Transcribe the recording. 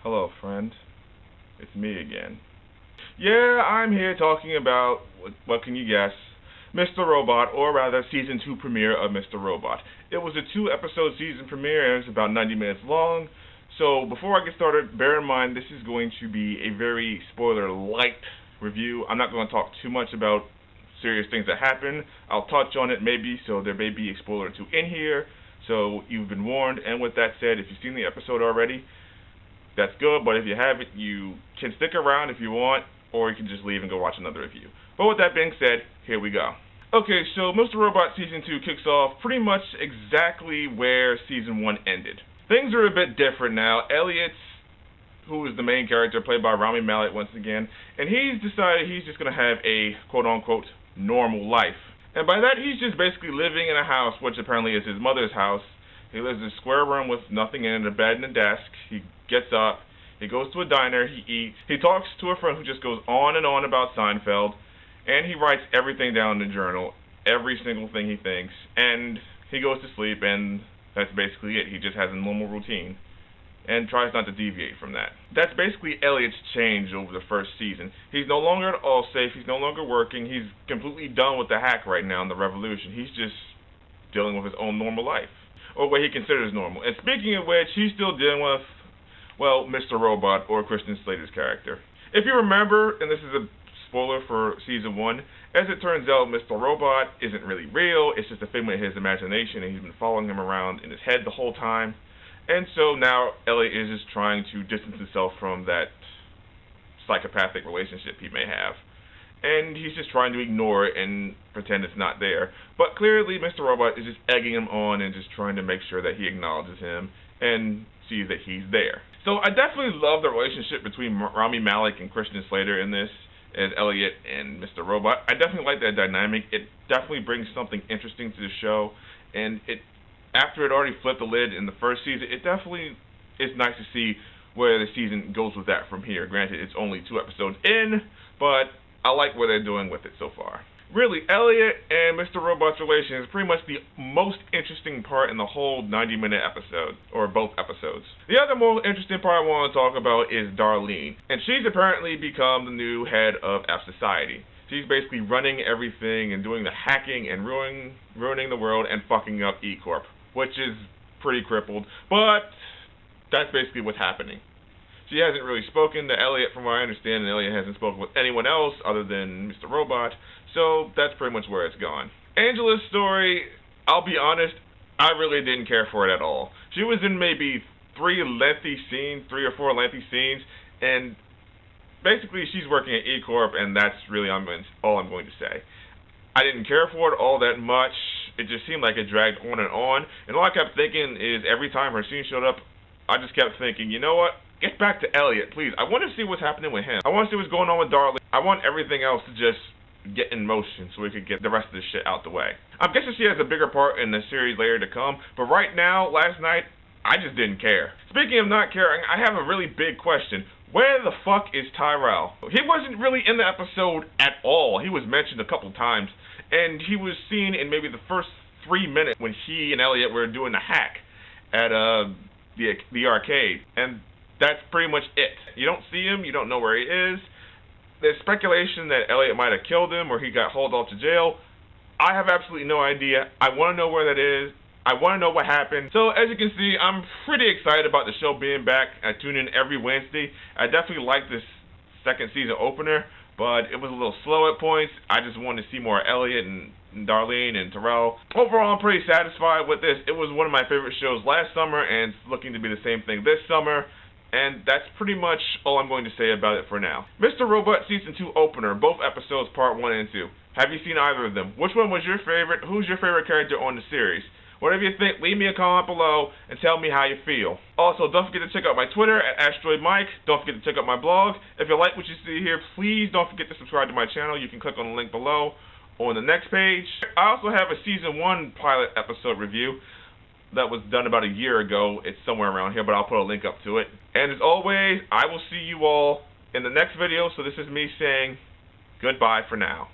Hello, friend. It's me again. Yeah, I'm here talking about, what can you guess, Mr. Robot, or rather, Season 2 premiere of Mr. Robot. It was a 2-episode season premiere, and it's about 90 minutes long. So, before I get started, bear in mind this is going to be a very spoiler-light review. I'm not going to talk too much about serious things that happen. I'll touch on it maybe, so there may be a spoiler or two in here. So, you've been warned, and with that said, if you've seen the episode already, that's good, but if you haven't, you can stick around if you want, or you can just leave and go watch another review. But with that being said, here we go. Okay, so Mr. Robot Season 2 kicks off pretty much exactly where Season 1 ended. Things are a bit different now. Elliot, who is the main character, played by Rami Malek once again, and he's decided he's just going to have a quote-unquote normal life. And by that, he's just basically living in a house, which apparently is his mother's house. He lives in a square room with nothing in it, a bed and a desk. He gets up, he goes to a diner, he eats, he talks to a friend who just goes on and on about Seinfeld, and he writes everything down in the journal, every single thing he thinks, and he goes to sleep, and that's basically it. He just has a normal routine and tries not to deviate from that. That's basically Elliot's change over the first season. He's no longer at Allsafe, he's no longer working, he's completely done with the hack right now in the revolution. He's just dealing with his own normal life, or what he considers normal. And speaking of which, he's still dealing with, well, Mr. Robot, or Christian Slater's character. If you remember, and this is a spoiler for Season 1, as it turns out, Mr. Robot isn't really real, it's just a figment of his imagination, and he's been following him around in his head the whole time. And so now Elliot is just trying to distance himself from that psychopathic relationship he may have. And he's just trying to ignore it and pretend it's not there. But clearly Mr. Robot is just egging him on and just trying to make sure that he acknowledges him and sees that he's there. So I definitely love the relationship between Rami Malek and Christian Slater in this, as Elliot and Mr. Robot. I definitely like that dynamic. It definitely brings something interesting to the show, and after it already flipped the lid in the first season, it definitely is nice to see where the season goes with that from here. Granted, it's only 2 episodes in, but I like what they're doing with it so far. Really, Elliot and Mr. Robot's relation is pretty much the most interesting part in the whole 90-minute episode, or both episodes. The other more interesting part I want to talk about is Darlene, and she's apparently become the new head of F Society. She's basically running everything and doing the hacking and ruining the world and fucking up E-Corp, which is pretty crippled, but that's basically what's happening. She hasn't really spoken to Elliot from what I understand, and Elliot hasn't spoken with anyone else other than Mr. Robot, so that's pretty much where it's gone. Angela's story, I'll be honest, I really didn't care for it at all. She was in maybe 3 or 4 lengthy scenes, and basically she's working at E-Corp, and that's really all I'm going to say. I didn't care for it all that much. It just seemed like it dragged on, and all I kept thinking is every time her scene showed up, I just kept thinking, you know what? Get back to Elliot, please. I want to see what's happening with him. I want to see what's going on with Darlene. I want everything else to just get in motion so we could get the rest of this shit out the way. I'm guessing she has a bigger part in the series later to come, but right now, last night, I just didn't care. Speaking of not caring, I have a really big question. Where the fuck is Tyrell? He wasn't really in the episode at all. He was mentioned a couple times, and he was seen in maybe the first 3 minutes when he and Elliot were doing the hack at the arcade, and that's pretty much it. You don't see him, you don't know where he is. There's speculation that Elliot might have killed him or he got hauled off to jail. I have absolutely no idea. I want to know where that is. I want to know what happened. So as you can see, I'm pretty excited about the show being back. I tune in every Wednesday. I definitely like this second season opener, but it was a little slow at points. I just wanted to see more Elliot and Darlene and Tyrell. Overall, I'm pretty satisfied with this. It was one of my favorite shows last summer, and it's looking to be the same thing this summer. And that's pretty much all I'm going to say about it for now. Mr. Robot Season 2 opener, both episodes part 1 and 2. Have you seen either of them? Which one was your favorite? Who's your favorite character on the series? Whatever you think, leave me a comment below and tell me how you feel. Also, don't forget to check out my Twitter at AsteroidMike. Don't forget to check out my blog. If you like what you see here, please don't forget to subscribe to my channel. You can click on the link below on the next page. I also have a Season 1 pilot episode review that was done about a year ago. It's somewhere around here, but I'll put a link up to it. And as always, I will see you all in the next video. So this is me saying goodbye for now.